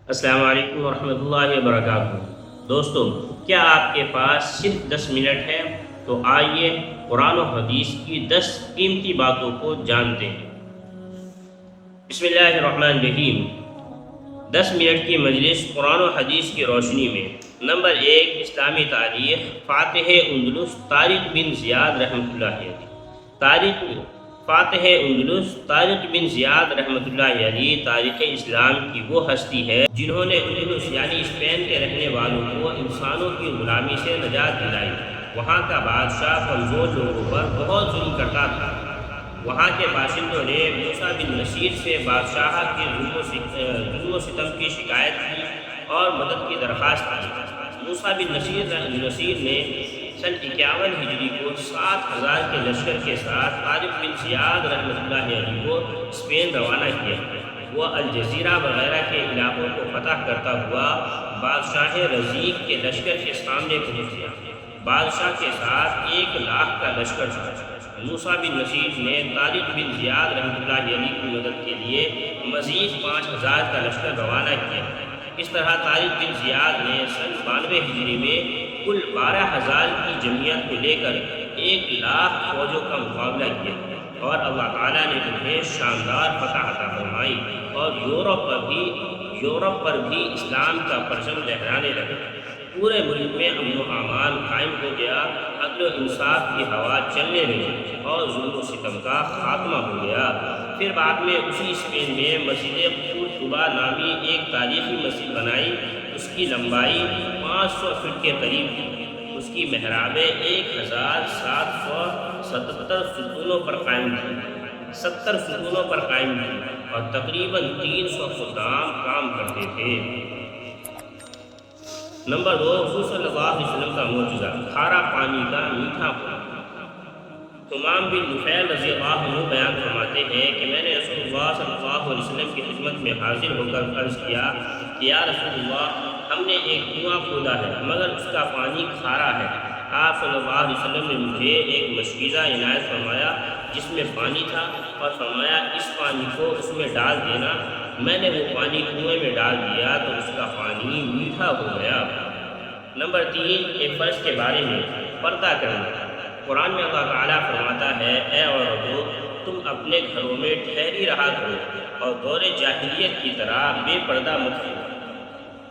السلام علیکم ورحمۃ اللہ وبرکاتہ۔ دوستو، کیا آپ کے پاس صرف 10 منٹ ہے؟ تو آئیے قرآن و حدیث کی 10 قیمتی باتوں کو جانتے ہیں۔ بسم اللہ الرحمن الرحیم۔ 10 منٹ کی مجلس قرآن و حدیث کی روشنی میں۔ نمبر 1، اسلامی تاریخ، فاتح اندلس طارق بن زیاد رحمۃ اللہ علیہ۔ فاتح اندلس طارق بن زیاد رحمۃ اللہ علیہ تاریخ اسلام کی وہ ہستی ہے جنہوں نے اندلس یعنی اسپین کے رہنے والوں کو انسانوں کی غلامی سے نجات دلائی۔ وہاں کا بادشاہ کمزور لوگوں پر بہت ظلم کرتا تھا۔ وہاں کے باشندوں نے موسیٰ بن نصیر سے بادشاہ کے ظلم و ستم کی شکایت کی اور مدد کی درخواست کی۔ موسیٰ بن نصیر نے سن 51 ہجری کو 7,000 کے لشکر کے ساتھ طارق بن زیاد رحمۃ اللہ علیہ کو اسپین روانہ کیا۔ وہ الجزیرہ وغیرہ کے علاقوں کو فتح کرتا ہوا بادشاہ رزیق کے لشکر کے سامنے پہنچ گیا۔ بادشاہ کے ساتھ 1,00,000 کا لشکر تھا۔ موسیٰ بن نصیر نے طارق بن زیاد رحمۃ اللہ علیہ کی مدد کے لیے مزید 5,000 کا لشکر روانہ کیا۔ اس طرح طارق بن زیاد نے سن 92 ہجری میں کل 12,000 کی جمعیت کو لے کر 1,00,000 فوجوں کا مقابلہ کیا، اور اللہ تعالیٰ نے انہیں شاندار فتح عطا فرمائی اور یورپ پر بھی اسلام کا پرچم لہرانے لگا۔ پورے ملک میں امن و امان قائم ہو گیا، عدل و انصاف کی ہوا چلنے لگی اور ظلم و ستم کا خاتمہ ہو گیا۔ پھر بعد میں اسی اسپین میں مسجد قرطبہ نامی ایک تاریخی مسجد بنائی۔ اس کی لمبائی 500 فٹ کے قریب تھی۔ اس کی محرابیں 1,777 ستونوں پر قائم تھیں، 70 ستونوں پر قائم تھیں، اور تقریباً 300 خدام کام کرتے تھے۔ نمبر 2، حضور صلی اللہ علیہ وسلم کا معجزہ، کھارا پانی کا میٹھا ہونا۔ تمام بن نفیل رضی اللہ عنہ بیان فرماتے ہیں کہ میں نے رسول اللہ صلی اللہ علیہ وسلم کی خدمت میں حاضر ہو کر عرض کیا کہ یا رسول اللہ، ہم نے ایک کنواں کھودا ہے مگر اس کا پانی کھارا ہے۔ آپ صلی اللہ علیہ وسلم نے مجھے ایک مشکیزہ عنایت فرمایا جس میں پانی تھا، اور فرمایا اس پانی کو اس میں ڈال دینا۔ میں نے وہ پانی کنویں میں ڈال دیا تو اس کا پانی میٹھا ہو گیا۔ نمبر 3، ایک فرض کے بارے میں، پردہ کرنا۔ قرآن میں اللہ تعالیٰ فرماتا ہے، اے عورتوں، تم اپنے گھروں میں ٹھہری رہا کرو اور دور جاہلیت کی طرح بے پردہ مت رہو۔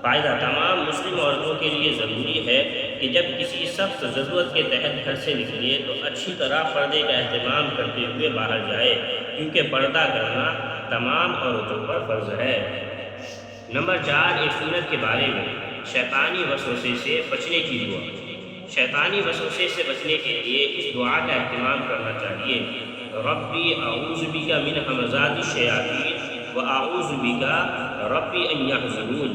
فائدہ، تمام مسلم عورتوں کے لیے ضروری ہے کہ جب کسی سخت ضرورت کے تحت گھر سے نکلے تو اچھی طرح پردے کا اہتمام کرتے ہوئے باہر جائے، کیونکہ پردہ کرنا تمام عورتوں پر فرض ہے۔ نمبر 4، ایک سنت کے بارے میں، شیطانی وسوسے سے بچنے کی دعا۔ شیطانی وسوسے سے بچنے کے لیے اس دعا کا اہتمام کرنا چاہیے، ربی اعوذ بک من ہمزات الشیاطین و اعوذ بک ربی ان یحضرون،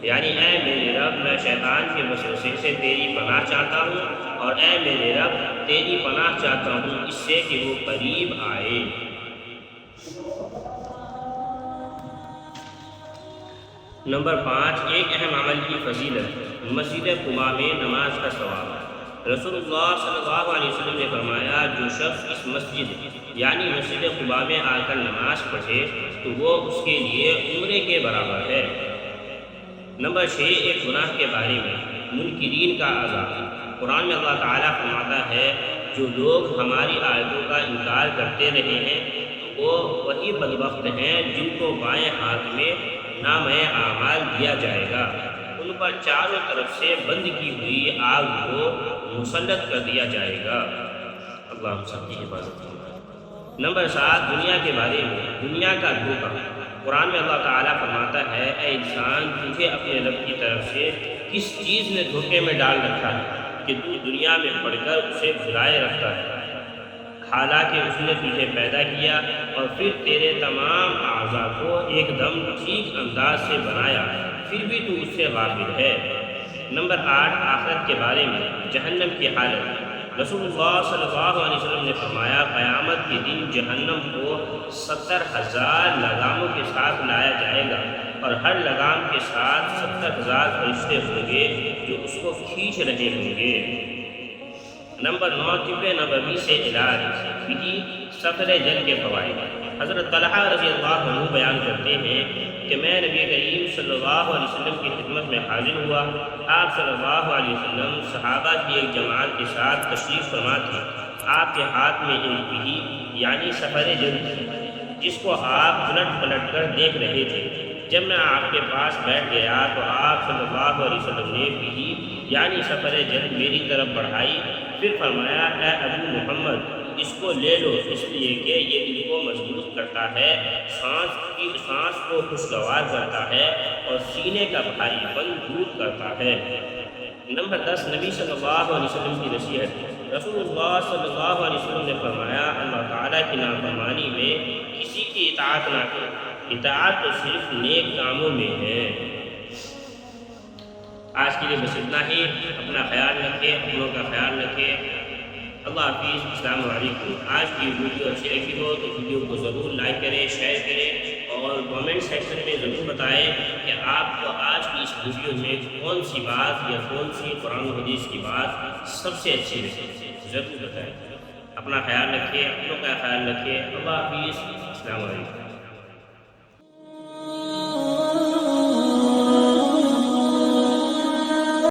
یعنی اے میرے رب، میں شیطان کے وسوسے سے تیری پناہ چاہتا ہوں، اور اے میرے رب، تیری پناہ چاہتا ہوں اس سے کہ وہ قریب آئے۔ نمبر 5، ایک اہم عمل کی فضیلت، مسجد قباء میں نماز کا ثواب۔ رسول اللہ صلی اللہ علیہ وسلم نے فرمایا، جو شخص اس مسجد یعنی مسجد قباء میں آ کر نماز پڑھے تو وہ اس کے لیے عمرے کے برابر ہے۔ نمبر 6، ایک گناہ کے بارے میں، منکرین کا عذاب۔ قرآن میں اللہ تعالیٰ فرماتا ہے، جو لوگ ہماری آیتوں کا انکار کرتے رہے ہیں تو وہ وہی بدبخت ہیں جن کو بائیں ہاتھ میں نامہ اعمال دیا جائے گا۔ ان پر چاروں طرف سے بند کی ہوئی آگ کو مسلط کر دیا جائے گا۔ اللہ ہم سب کی حفاظت کرے۔ نمبر 7، دنیا کے بارے میں، دنیا کا دھوکہ۔ قرآن میں اللہ تعالیٰ فرماتا ہے، اے انسان، تجھے اپنے رب کی طرف سے کس چیز نے دھوکے میں ڈال رکھا ہے کہ تو دنیا میں پڑھ کر اسے بھلائے رکھتا ہے، حالانکہ اس نے تجھے پیدا کیا اور پھر تیرے تمام اعضاء کو ایک دم ٹھیک انداز سے بنایا، پھر بھی تو اس سے غافل ہے۔ نمبر 8، آخرت کے بارے میں، جہنم کی حالت۔ رسول اللہ صلی اللہ علیہ وسلم نے فرمایا، قیامت کے دن جہنم کو 70,000 لگاموں کے ساتھ لایا جائے گا، اور ہر لگام کے ساتھ 70,000 فرشتے ہوں گے جو اس کو کھینچ رہے ہوں گے۔ نمبر 9، طب نبوی سے علاج، فقہ، سفر جل کے فوائد۔ حضرت طلحہ رضی اللہ عنہ بیان کرتے ہیں کہ میں نبی کریم صلی اللہ علیہ وسلم کی خدمت میں حاضر ہوا۔ آپ صلی اللہ علیہ وسلم صحابہ کی ایک جماعت کے ساتھ تشریف فرما تھے۔ آپ کے ہاتھ میں ایک بھی یعنی سفر جلد تھی جس کو آپ الٹ پلٹ کر دیکھ رہے تھے۔ جب میں آپ کے پاس بیٹھ گیا تو آپ صلی اللہ علیہ وسلم نے بھی یعنی سفر جلد میری طرف بڑھائی، پھر فرمایا اے ابو محمد اس کو لے لو، اس لیے کہ یہ دل کو مضبوط کرتا ہے، سانس کو خوشگوار کرتا ہے اور سینے کا بھاری پن دور کرتا ہے۔ نمبر 10، نبی صلی اللہ علیہ وسلم کی نصیحت۔ رسول اللہ صلی اللہ علیہ وسلم نے فرمایا اللہ تعالیٰ کی نافرمانی میں کسی کی اطاعت نہ کرو، اطاعت تو صرف نیک کاموں میں ہے۔ آج کے لیے بس اتنا ہی، اپنا خیال رکھیں، اپنوں کا خیال رکھیں۔ اللہ حافظ، السلام علیکم۔ آج کی ویڈیو اچھی لگی ہو تو ویڈیو کو ضرور لائک کریں، شیئر کریں اور کامنٹ سیکشن میں ضرور بتائیں کہ آپ کو آج کی اس ویڈیو میں کون سی بات یا کون سی قرآن و حدیث کی بات سب سے اچھی لگی، ضرور بتائیں۔ اپنا خیال رکھیں، اپنوں کا خیال رکھیں۔ اللہ حافظ، السلام علیکم۔